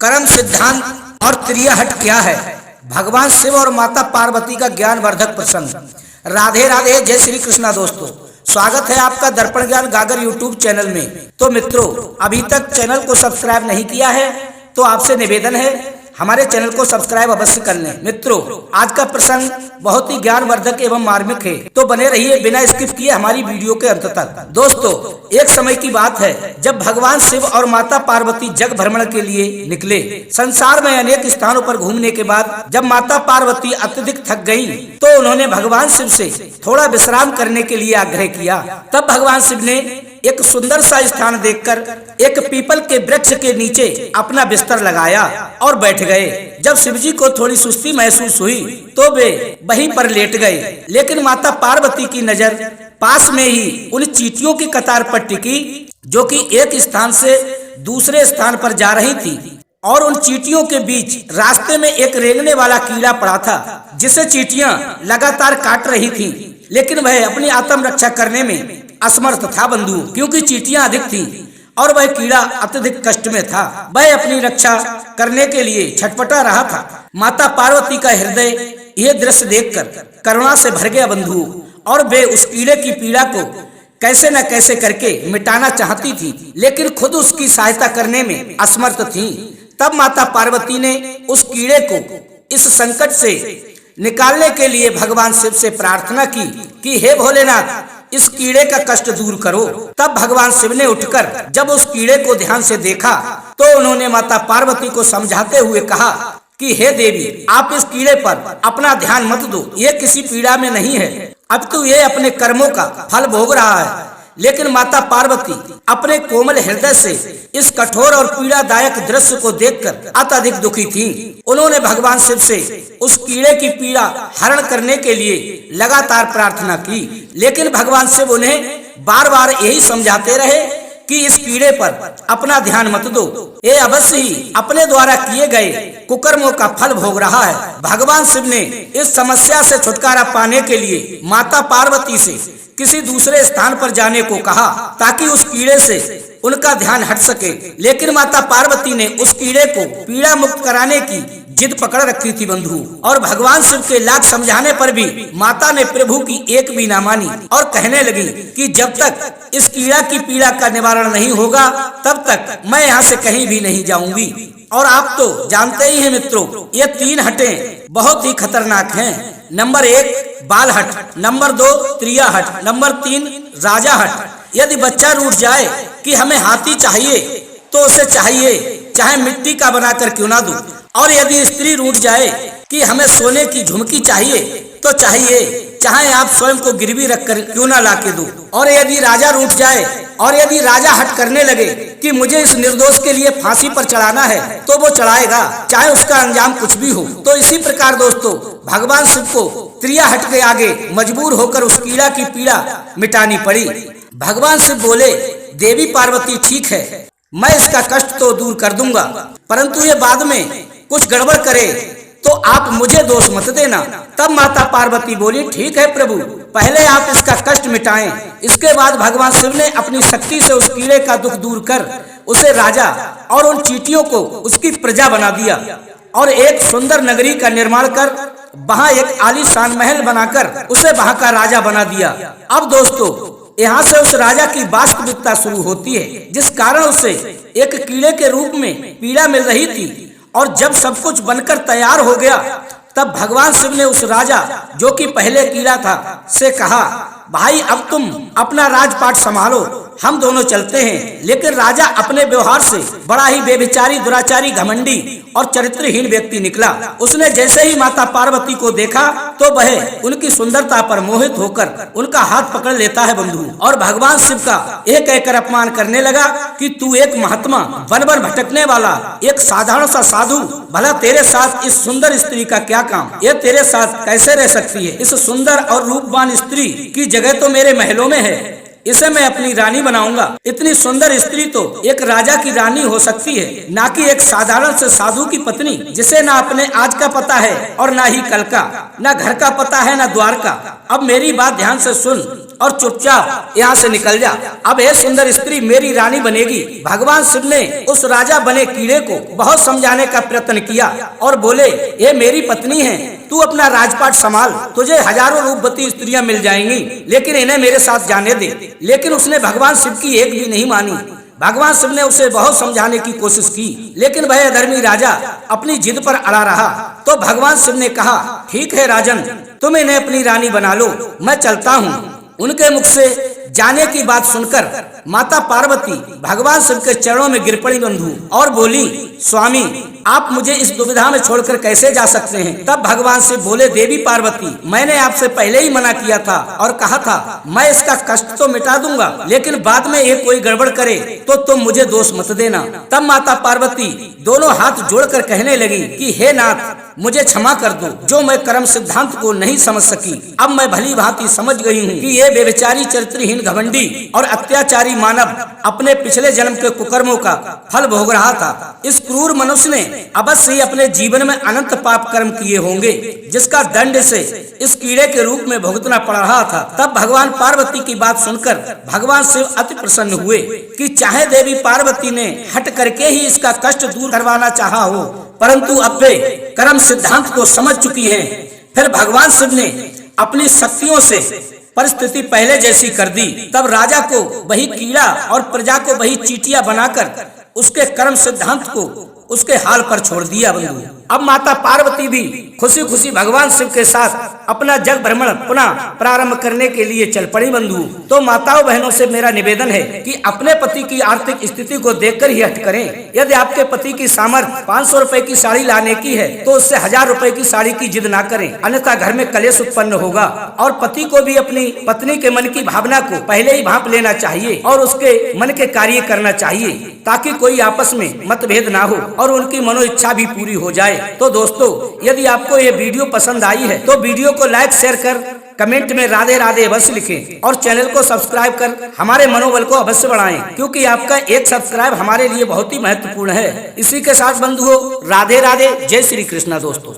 कर्म सिद्धांत और त्रियाहट क्या है? भगवान शिव और माता पार्वती का ज्ञानवर्धक प्रसंग। राधे राधे, जय श्री कृष्णा। दोस्तों, स्वागत है आपका दर्पण ज्ञान गागर यूट्यूब चैनल में। तो मित्रों, अभी तक चैनल को सब्सक्राइब नहीं किया है तो आपसे निवेदन है हमारे चैनल को सब्सक्राइब अवश्य कर लें। मित्रों, आज का प्रसंग बहुत ही ज्ञानवर्धक एवं मार्मिक है, तो बने रहिए बिना स्किप किए हमारी वीडियो के अंत तक। दोस्तों, एक समय की बात है जब भगवान शिव और माता पार्वती जग भ्रमण के लिए निकले। संसार में अनेक स्थानों पर घूमने के बाद जब माता पार्वती अत्यधिक थक गयी तो उन्होंने भगवान शिव से थोड़ा विश्राम करने के लिए आग्रह किया। तब भगवान शिव ने एक सुंदर सा स्थान देखकर एक पीपल के वृक्ष के नीचे अपना बिस्तर लगाया और बैठ गए। जब शिवजी को थोड़ी सुस्ती महसूस हुई तो वे वहीं पर लेट गए, लेकिन माता पार्वती की नजर पास में ही उन चींटियों की कतार पर टिकी जो कि एक स्थान से दूसरे स्थान पर जा रही थी। और उन चींटियों के बीच रास्ते में एक रेंगने वाला कीड़ा पड़ा था जिसे चींटियां लगातार काट रही थीं, लेकिन वह अपनी आत्मरक्षा करने में असमर्थ था बंधु, क्योंकि चींटियां अधिक थीं और वह कीड़ा अत्यधिक कष्ट में था। वह अपनी रक्षा करने के लिए छटपटा रहा था। माता पार्वती का हृदय यह दृश्य देखकर करुणा से भर गया बंधु, और वे उस कीड़े की पीड़ा को कैसे न कैसे करके मिटाना चाहती थी, लेकिन खुद उसकी सहायता करने में असमर्थ थी। तब माता पार्वती ने उस कीड़े को इस संकट से निकालने के लिए भगवान शिव से प्रार्थना की कि हे भोलेनाथ, इस कीड़े का कष्ट दूर करो। तब भगवान शिव ने उठकर जब उस कीड़े को ध्यान से देखा तो उन्होंने माता पार्वती को समझाते हुए कहा कि हे देवी, आप इस कीड़े पर अपना ध्यान मत दो, ये किसी पीड़ा में नहीं है, अब तो ये अपने कर्मों का फल भोग रहा है। लेकिन माता पार्वती अपने कोमल हृदय से इस कठोर और पीड़ादायक दृश्य को देखकर अत्यधिक दुखी थीं। उन्होंने भगवान शिव से उस कीड़े की पीड़ा हरण करने के लिए लगातार प्रार्थना की, लेकिन भगवान शिव उन्हें बार बार यही समझाते रहे कि इस कीड़े पर अपना ध्यान मत दो, ये अवश्य ही अपने द्वारा किए गए कुकर्मों का फल भोग रहा है। भगवान शिव ने इस समस्या से छुटकारा पाने के लिए माता पार्वती से किसी दूसरे स्थान पर जाने को कहा ताकि उस कीड़े से उनका ध्यान हट सके, लेकिन माता पार्वती ने उस कीड़े को पीड़ा मुक्त कराने की जिद पकड़ रखी थी बंधु। और भगवान शिव के लाख समझाने पर भी माता ने प्रभु की एक भी ना मानी और कहने लगी कि जब तक इस कीड़ा की पीड़ा का निवारण नहीं होगा तब तक मैं यहाँ से कहीं भी नहीं जाऊंगी। और आप तो जानते ही हैं मित्रों, ये तीन हटें बहुत ही खतरनाक हैं। नंबर 1 बाल हट, नंबर 2 त्रिया हट, नंबर 3 राजा हट। यदि बच्चा रूठ जाए कि हमें हाथी चाहिए तो उसे चाहिए चाहे मिट्टी का बनाकर क्यों ना दूं, और यदि स्त्री रूठ जाए कि हमें सोने की झुमकी चाहिए तो चाहिए चाहे आप स्वयं को गिरवी रखकर क्यों ना लाके दो। और यदि राजा रूठ जाए और यदि राजा हट करने लगे कि मुझे इस निर्दोष के लिए फांसी पर चढ़ाना है तो वो चढ़ाएगा, चाहे उसका अंजाम कुछ भी हो। तो इसी प्रकार दोस्तों, भगवान शिव को त्रिया हट के आगे मजबूर होकर उस कीड़ा की पीड़ा मिटानी पड़ी। भगवान शिव बोले, देवी पार्वती ठीक है, मैं इसका कष्ट तो दूर कर दूंगा, परंतु ये बाद में कुछ गड़बड़ करे तो आप मुझे दोष मत देना। तब माता पार्वती बोली, ठीक है प्रभु, पहले आप इसका कष्ट मिटाएं। इसके बाद भगवान शिव ने अपनी शक्ति से उस कीड़े का दुख दूर कर उसे राजा और उन चींटियों को उसकी प्रजा बना दिया और एक सुंदर नगरी का निर्माण कर वहां एक आलीशान महल बनाकर उसे वहां का राजा बना दिया। अब दोस्तों, यहाँ से उस राजा की वास्तविकता शुरू होती है, जिस कारण उसे एक कीड़े के रूप में पीड़ा मिल रही थी। और जब सब कुछ बनकर तैयार हो गया तब भगवान शिव ने उस राजा जो कि पहले कीड़ा था से कहा, भाई अब तुम अपना राजपाट संभालो, हम दोनों चलते हैं। लेकिन राजा अपने व्यवहार से बड़ा ही बेविचारी, दुराचारी, घमंडी और चरित्रहीन व्यक्ति निकला। उसने जैसे ही माता पार्वती को देखा तो वह उनकी सुंदरता पर मोहित होकर उनका हाथ पकड़ लेता है बंधु, और भगवान शिव का एक कहकर अपमान करने लगा कि तू एक महात्मा, वन वन भटकने वाला एक साधारण सा साधु, भला तेरे साथ इस सुंदर स्त्री का क्या काम? ये तेरे साथ कैसे रह सकती है? इस सुंदर और रूपवान स्त्री की जगह तो मेरे महलों में है, इसे मैं अपनी रानी बनाऊंगा। इतनी सुंदर स्त्री तो एक राजा की रानी हो सकती है, ना कि एक साधारण से साधु की पत्नी, जिसे ना अपने आज का पता है और ना ही कल का, ना घर का पता है ना द्वार का। अब मेरी बात ध्यान से सुन और चुपचाप यहाँ से निकल जा। अब हे सुंदर स्त्री मेरी रानी बनेगी। भगवान शिव ने उस राजा बने कीड़े को बहुत समझाने का प्रयत्न किया और बोले ये मेरी पत्नी है, तू अपना राजपाट संभाल, तुझे हजारों रूपवती स्त्रियां मिल जाएंगी, लेकिन इन्हें मेरे साथ जाने दे। लेकिन उसने भगवान शिव की एक भी नहीं मानी। भगवान शिव ने उसे बहुत समझाने की कोशिश की, लेकिन वह अधर्मी राजा अपनी जिद पर अड़ा रहा। तो भगवान शिव ने कहा ठीक है राजन, तुम इन्हें अपनी रानी बना लो, मैं चलता हूँ। उनके मुख से जाने की बात सुनकर माता पार्वती भगवान शिव के चरणों में गिर पड़ी बंधु और बोली स्वामी आप मुझे इस दुविधा में छोड़कर कैसे जा सकते हैं। तब भगवान शिव बोले देवी पार्वती मैंने आपसे पहले ही मना किया था और कहा था मैं इसका कष्ट तो मिटा दूंगा, लेकिन बाद में ये कोई गड़बड़ करे तो तुम मुझे दोष मत देना। तब माता पार्वती दोनों हाथ जोड़कर कहने लगी कि हे नाथ मुझे क्षमा कर दो, जो मैं कर्म सिद्धांत को नहीं समझ सकी। अब मैं भली भांति समझ गई हूँ कि ये बेविचारी चरित्रहीन घमंडी और अत्याचारी मानव अपने पिछले जन्म के कुकर्मों का फल भोग रहा था। इस क्रूर मनुष्य ने अवश्य ही अपने जीवन में अनंत पाप कर्म किए होंगे, जिसका दंड इसे इस कीड़े के रूप में भुगतना पड़ रहा था। तब भगवान पार्वती की बात सुनकर भगवान शिव अति प्रसन्न हुए कि चाहे देवी पार्वती ने हट करके ही इसका कष्ट दूर करवाना चाहा हो, परंतु अब वे कर्म सिद्धांत को समझ चुकी हैं। फिर भगवान शिव ने अपनी शक्तियों से परिस्थिति पहले जैसी कर दी। तब राजा को वही कीड़ा और प्रजा को वही चींटियां बनाकर उसके कर्म सिद्धांत को उसके हाल पर छोड़ दिया बंधु। अब माता पार्वती भी खुशी खुशी भगवान शिव के साथ अपना जग भ्रमण पुनः प्रारंभ करने के लिए चल पड़ी बंधु। तो माताओं बहनों से मेरा निवेदन है कि अपने पति की आर्थिक स्थिति को देखकर ही हट करें। यदि आपके पति की सामर्थ्य 500 रुपए की साड़ी लाने की है तो उससे 1000 रुपए की साड़ी की जिद ना करें, अन्यथा घर में कलेश उत्पन्न होगा। और पति को भी अपनी पत्नी के मन की भावना को पहले ही भांप लेना चाहिए और उसके मन के कार्य करना चाहिए, ताकि कोई आपस में मतभेद ना हो और उनकी मनो इच्छा भी पूरी हो जाए। तो दोस्तों यदि आपको ये वीडियो पसंद आई है तो वीडियो को लाइक शेयर कर कमेंट में राधे राधे अवश्य लिखें और चैनल को सब्सक्राइब कर हमारे मनोबल को अवश्य बढ़ाएं, क्योंकि आपका एक सब्सक्राइब हमारे लिए बहुत ही महत्वपूर्ण है। इसी के साथ बंधुओं राधे राधे, जय श्री कृष्णा दोस्तों।